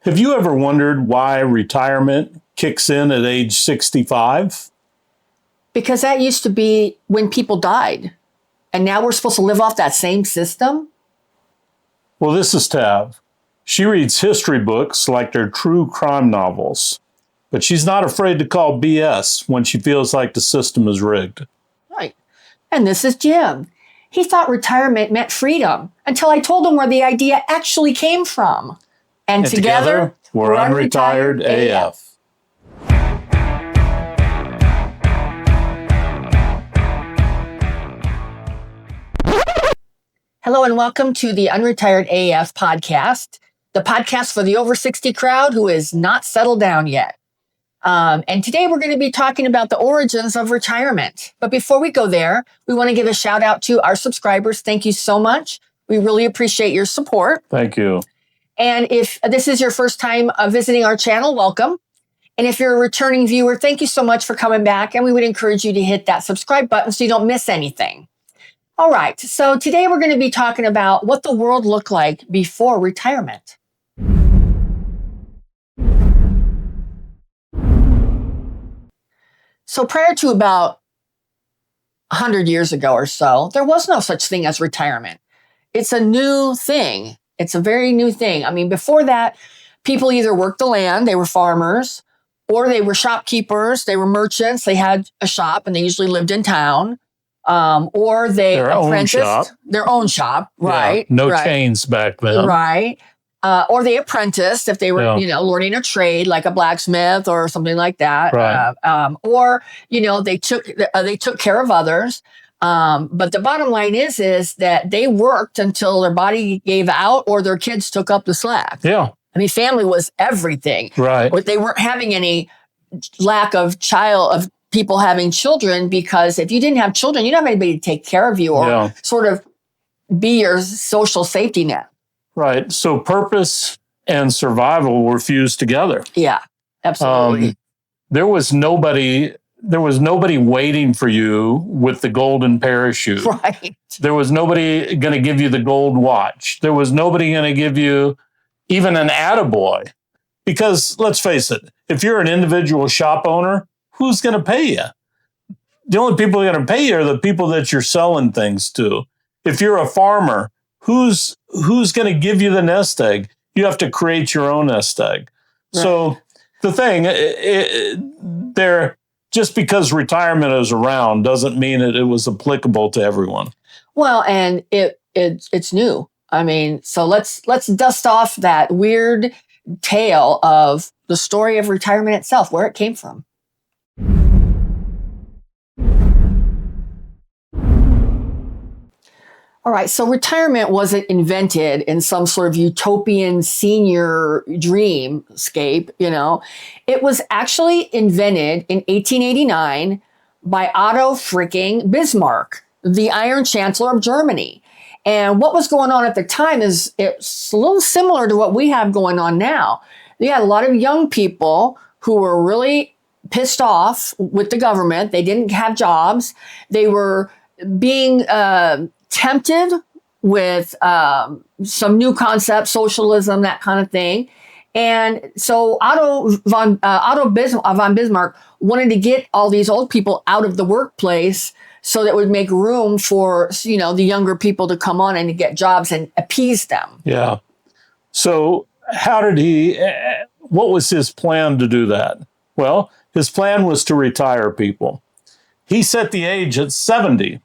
Have you ever wondered why retirement kicks in at age 65? Because that used to be when people died. And now we're supposed to live off that same system? Well, this is Tav. She reads history books like they're true crime novels, but she's not afraid to call BS when she feels like the system is rigged. Right. And this is Jim. He thought retirement meant freedom until I told him where the idea actually came from. And together we're Unretired AF. Hello and welcome to the Unretired AF podcast, the podcast for the over 60 crowd who is not settled down yet. And today we're going to be talking about the origins of retirement. But before we go there, we want to give a shout out to our subscribers. Thank you so much. We really appreciate your support. Thank you. And if this is your first time visiting our channel, welcome. And if you're a returning viewer, thank you so much for coming back. And we would encourage you to hit that subscribe button so you don't miss anything. All right. So today we're going to be talking about what the world looked like before retirement. So prior to about 100 years ago or so, there was no such thing as retirement. It's a new thing. It's a very new thing. I mean, before that, people either worked the land, they were farmers, or they were shopkeepers, they were merchants, they had a shop and they usually lived in town, or they apprenticed their own shop, right? Yeah, no chains back then. Right. Or they apprenticed if they were, learning a trade like a blacksmith or something like that. Right. Or, they took care of others. But the bottom line is that they worked until their body gave out or their kids took up the slack. Yeah. I mean, family was everything. Right. But they weren't having any lack of people having children, because if you didn't have children, you don't have anybody to take care of you or sort of be your social safety net. Right. So purpose and survival were fused together. Yeah, absolutely. There was nobody waiting for you with the golden parachute. Right. There was nobody going to give you the gold watch. There was nobody going to give you even an attaboy. Because let's face it, if you're an individual shop owner, who's going to pay you? The only people who are going to pay you are the people that you're selling things to. If you're a farmer, who's going to give you the nest egg? You have to create your own nest egg. Right. So the thing, just because retirement is around doesn't mean it was applicable to everyone. Well, and it's new. I mean, so let's dust off that weird tale of the story of retirement itself, where it came from. All right, so retirement wasn't invented in some sort of utopian senior dreamscape, It was actually invented in 1889 by Otto freaking Bismarck, the Iron Chancellor of Germany. And what was going on at the time is it's a little similar to what we have going on now. You had a lot of young people who were really pissed off with the government. They didn't have jobs. They were being tempted with some new concepts, socialism, that kind of thing. And so Otto von Bismarck wanted to get all these old people out of the workplace so that it would make room for, the younger people to come on and to get jobs and appease them. Yeah. So what was his plan to do that? Well, his plan was to retire people. He set the age at 70.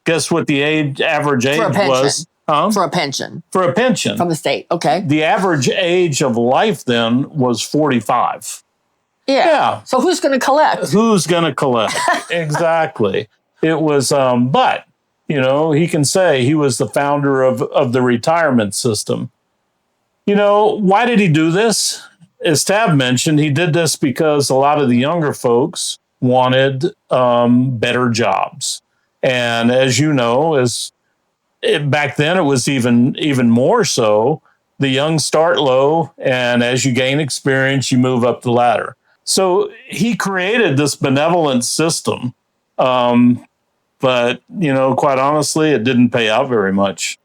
Guess what the average age was? For a pension. For a pension. From the state. Okay. The average age of life then was 45. Yeah. So who's going to collect? Who's going to collect? Exactly. It was, but, he can say he was the founder of the retirement system. Why did he do this? As Tab mentioned, he did this because a lot of the younger folks wanted better jobs. And as you know, back then it was even more so. The young start low, and as you gain experience, you move up the ladder. So he created this benevolent system, but quite honestly, it didn't pay out very much.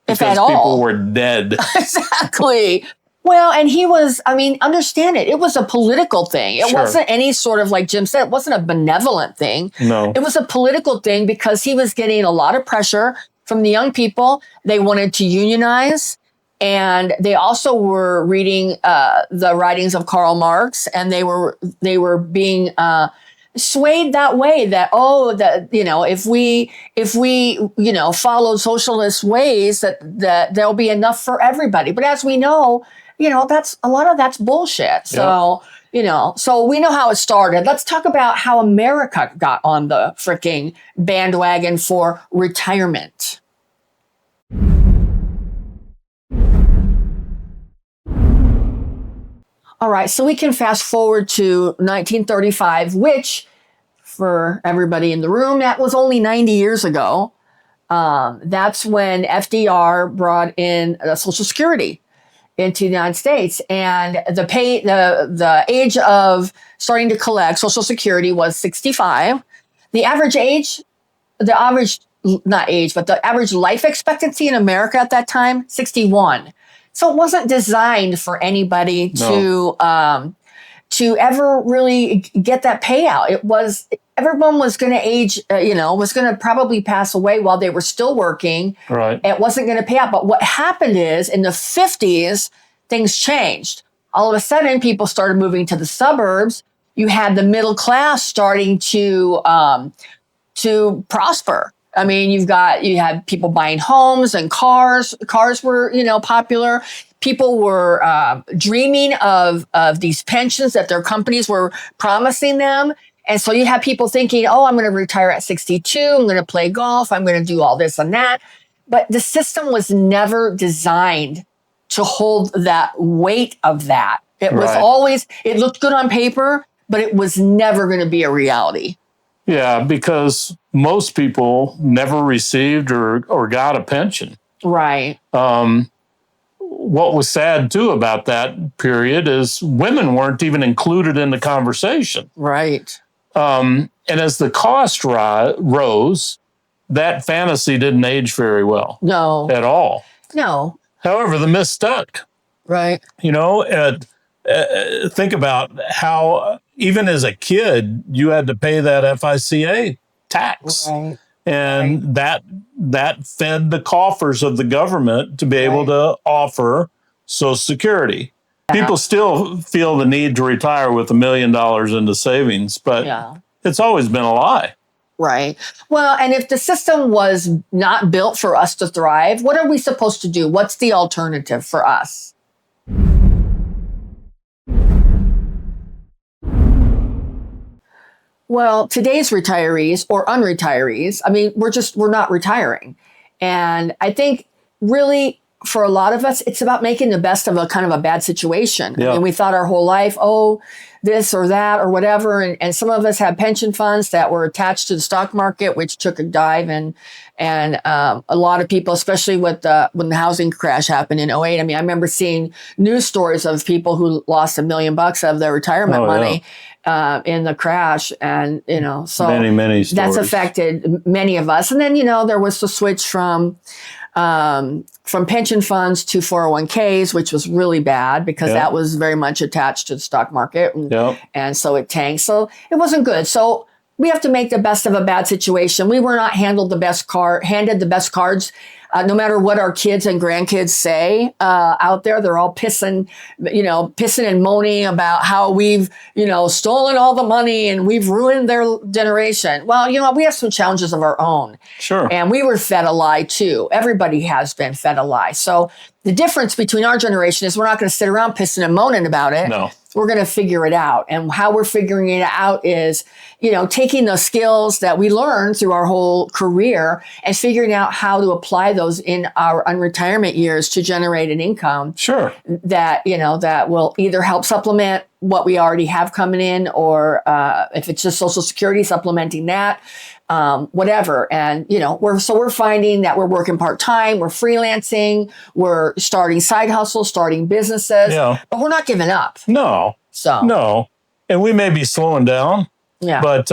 If at all, because people were dead. Exactly. Well, and he was, I mean, understand it. It was a political thing. It Sure. wasn't any sort of, like Jim said, it wasn't a benevolent thing. No. It was a political thing because he was getting a lot of pressure from the young people. They wanted to unionize. And they also were reading the writings of Karl Marx, and they were being swayed that way. That if we follow socialist ways, that there'll be enough for everybody. But as we know, that's a lot of that's bullshit. So so we know how it started. Let's talk about how America got on the freaking bandwagon for retirement. All right, so we can fast forward to 1935, which, for everybody in the room, that was only 90 years ago. That's when FDR brought in Social Security into the United States, and the age of starting to collect Social Security was 65. The average life expectancy in America at that time, 61. So it wasn't designed for anybody to ever really get that payout. Everyone was going to age, was going to probably pass away while they were still working. Right. It wasn't going to pay out. But what happened is in the 50s, things changed. All of a sudden, people started moving to the suburbs. You had the middle class starting to prosper. I mean, you had people buying homes and cars. Cars were, popular. People were dreaming of these pensions that their companies were promising them. And so you have people thinking, oh, I'm going to retire at 62. I'm going to play golf. I'm going to do all this and that. But the system was never designed to hold that weight of that. It was always, it looked good on paper, but it was never going to be a reality. Yeah, because most people never received or got a pension. Right. What was sad, too, about that period is women weren't even included in the conversation. Right. And as the cost rose, that fantasy didn't age very well. No. At all. No. However, the myth stuck. Right. Think about how, even as a kid, you had to pay that FICA tax. Right. And that fed the coffers of the government to be able to offer Social Security. People still feel the need to retire with $1 million into savings, but it's always been a lie. Right. Well, and if the system was not built for us to thrive, what are we supposed to do? What's the alternative for us? Well, today's retirees or unretirees, I mean, we're not retiring. And I think really for a lot of us, it's about making the best of a kind of a bad situation. Yeah. I mean, we thought our whole life, this or that or whatever. And some of us had pension funds that were attached to the stock market, which took a dive. And a lot of people, especially when the housing crash happened in 2008. I mean, I remember seeing news stories of people who lost $1 million of their retirement money in the crash. And, so many stories. That's affected many of us. And then, there was the switch from pension funds to 401ks, which was really bad because that was very much attached to the stock market. And so it tanked. So it wasn't good. So we have to make the best of a bad situation. We were not handed the best cards. No matter what our kids and grandkids say out there, they're all pissing and moaning about how we've, stolen all the money and we've ruined their generation. Well, we have some challenges of our own. Sure. And we were fed a lie too. Everybody has been fed a lie. So the difference between our generation is we're not going to sit around pissing and moaning about it. No. We're going to figure it out. And how we're figuring it out is, taking the skills that we learned through our whole career and figuring out how to apply those in our unretirement years to generate an income. Sure. That will either help supplement what we already have coming in, or if it's just Social Security, supplementing that, whatever. And, we're finding that we're working part-time, we're freelancing, we're starting side hustles, starting businesses, but we're not giving up. No. And we may be slowing down. Yeah. But,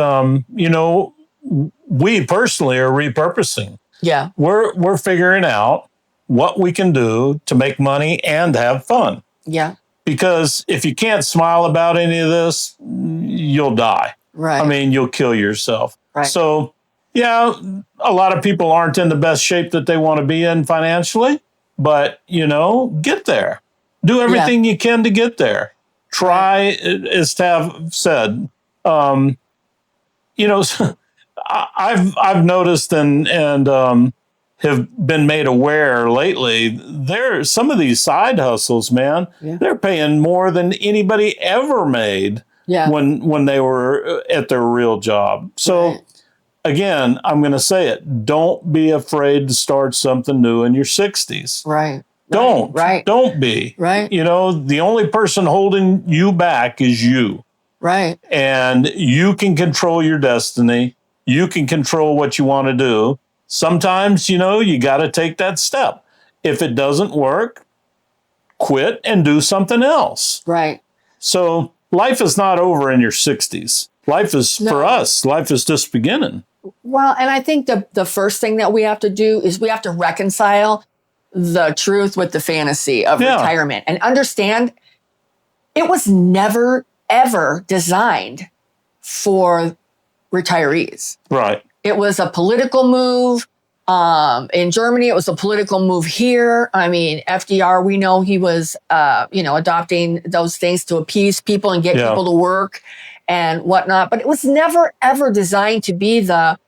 we personally are repurposing. Yeah. We're figuring out what we can do to make money and have fun. Yeah. Because if you can't smile about any of this, you'll die. Right. I mean, you'll kill yourself. Right. So, yeah, a lot of people aren't in the best shape that they want to be in financially, but, get there. Do everything you can to get there. Try, as Tav said, I've noticed and have been made aware lately. There, some of these side hustles, man, they're paying more than anybody ever made when they were at their real job. So again, I'm going to say it: don't be afraid to start something new in your 60s. Right. Don't be. Right. The only person holding you back is you. Right. And you can control your destiny. You can control what you want to do. Sometimes, you got to take that step. If it doesn't work, quit and do something else. Right. So life is not over in your 60s. Life is, for us, life is just beginning. Well, and I think the first thing that we have to do is we have to reconcile the truth with the fantasy of retirement and understand it was never, ever designed for retirees. Right. It was a political move. In Germany, it was a political move here. I mean, FDR, we know he was, adopting those things to appease people and get people to work and whatnot. But it was never, ever designed to be the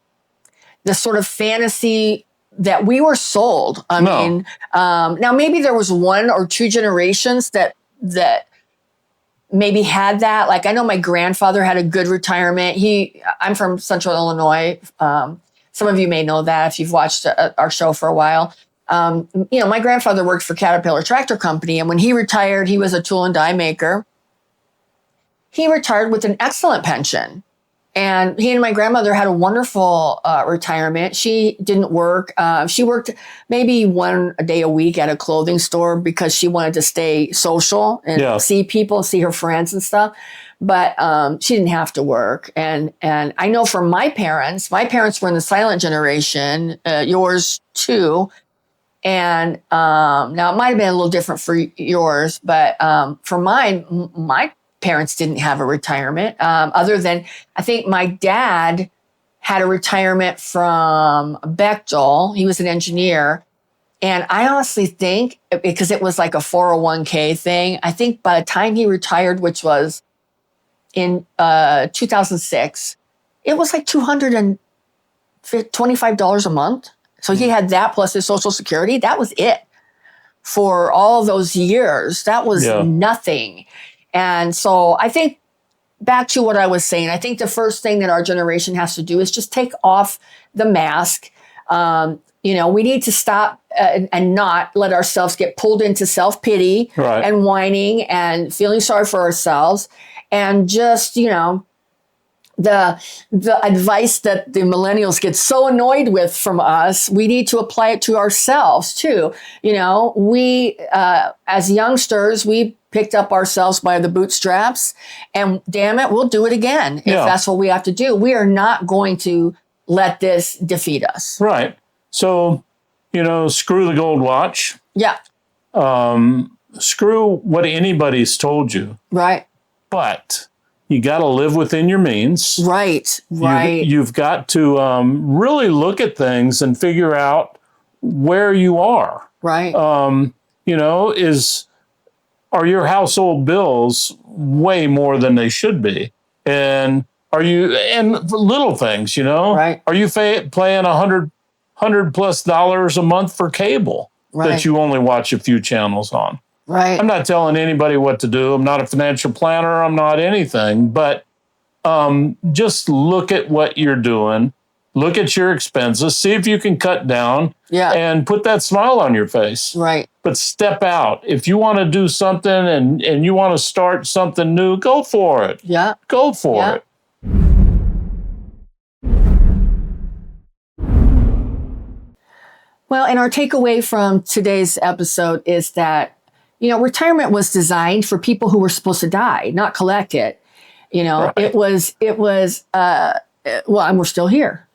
sort of fantasy that we were sold. I mean, now maybe there was one or two generations that maybe had that. Like I know my grandfather had a good retirement. I'm from Central Illinois. Some of you may know that if you've watched our show for a while. My grandfather worked for Caterpillar Tractor Company. And when he retired, he was a tool and die maker. He retired with an excellent pension. And he and my grandmother had a wonderful retirement. She didn't work. She worked maybe one day a week at a clothing store because she wanted to stay social and see people, see her friends and stuff. But she didn't have to work. And I know for my parents were in the silent generation, yours too. And now it might have been a little different for yours, but for mine, my parents didn't have a retirement other than I think my dad had a retirement from Bechtel. He was an engineer. And I honestly think because it was like a 401k thing, I think by the time he retired, which was in 2006, it was like $225 a month. So he had that plus his Social Security. That was it for all those years. That was nothing. And so I think back to what I was saying, I think the first thing that our generation has to do is just take off the mask. We need to stop and not let ourselves get pulled into self-pity and whining and feeling sorry for ourselves. And just, the advice that the millennials get so annoyed with from us, we need to apply it to ourselves too. We, as youngsters, we picked up ourselves by the bootstraps and damn it, we'll do it again if that's what we have to do. We are not going to let this defeat us. Right. So, screw the gold watch. Yeah. Screw what anybody's told you. Right. But you got to live within your means. Right. You've got to really look at things and figure out where you are. Right. Are your household bills way more than they should be? And and little things, right. Are you paying $100+ a month for cable that you only watch a few channels on? Right. I'm not telling anybody what to do. I'm not a financial planner. I'm not anything, but just look at what you're doing. Look at your expenses. See if you can cut down and put that smile on your face. Right. But step out. If you want to do something and you want to start something new, go for it. Yeah. Go for it. Well, and our takeaway from today's episode is that, retirement was designed for people who were supposed to die, not collect it. It was, and we're still here.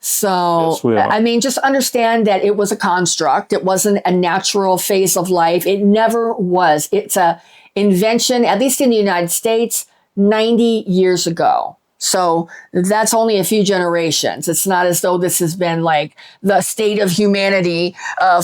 So, Yes, we are. I mean, just understand that it was a construct. It wasn't a natural phase of life. It never was. It's a invention, at least in the United States, 90 years ago. So that's only a few generations. It's not as though this has been like the state of humanity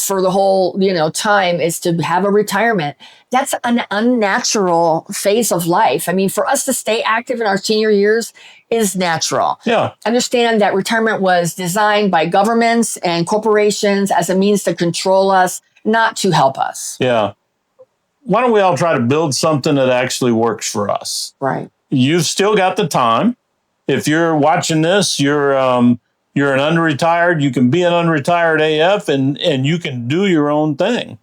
for the whole, time is to have a retirement. That's an unnatural phase of life. I mean, for us to stay active in our senior years is natural. Yeah. Understand that retirement was designed by governments and corporations as a means to control us, not to help us. Yeah. Why don't we all try to build something that actually works for us? Right. You've still got the time. If you're watching this, you're an unretired. You can be an unretired AF, and you can do your own thing.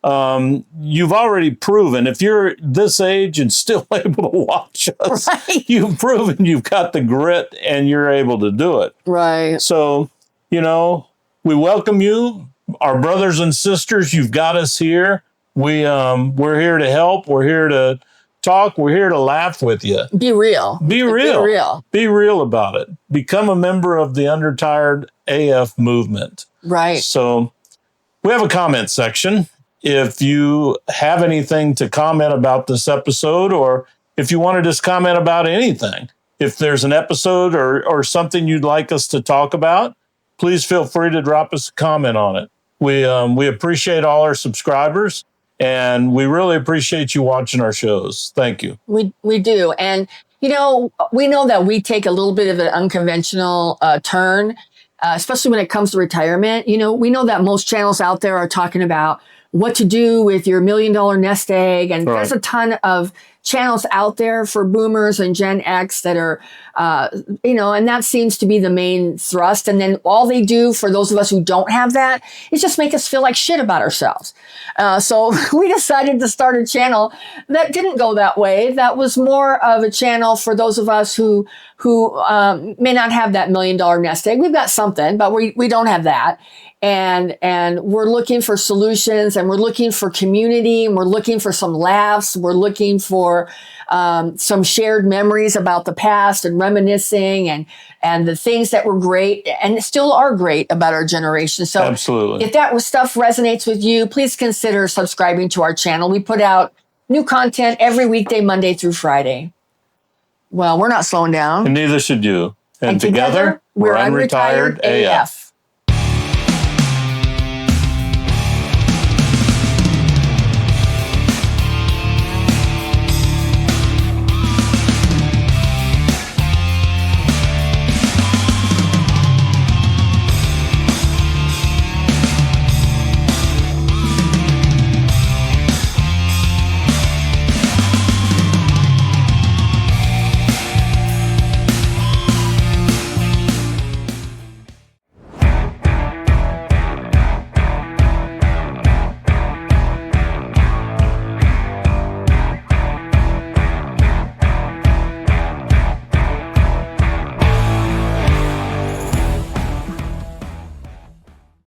You've already proven, if you're this age and still able to watch us, Right. you've proven you've got the grit and you're able to do it. Right. So, we welcome you, our brothers and sisters. You've got us here. We're here to help. We're here to talk. We're here to laugh with you. Be real. Be real. Be real. Be real about it. Become a member of the Unretired AF movement. Right. So we have a comment section. If you have anything to comment about this episode, or if you want to just comment about anything, if there's an episode or something you'd like us to talk about, please feel free to drop us a comment on it. We appreciate all our subscribers. And we really appreciate you watching our shows. Thank you. We do. And, we know that we take a little bit of an unconventional turn, especially when it comes to retirement. We know that most channels out there are talking about what to do with your $1 million nest egg. And Right. there's a ton of channels out there for boomers and Gen X that are, and that seems to be the main thrust. And then all they do for those of us who don't have that is just make us feel like shit about ourselves. So we decided to start a channel that didn't go that way. That was more of a channel for those of us who may not have that $1 million nest egg. We've got something, but we don't have that. And we're looking for solutions, and we're looking for community, and we're looking for some laughs. We're looking for some shared memories about the past and reminiscing and the things that were great and still are great about our generation. So Absolutely. if that stuff resonates with you, please consider subscribing to our channel. We put out new content every weekday, Monday through Friday. Well, we're not slowing down. And neither should you. And together, we're Unretired AF.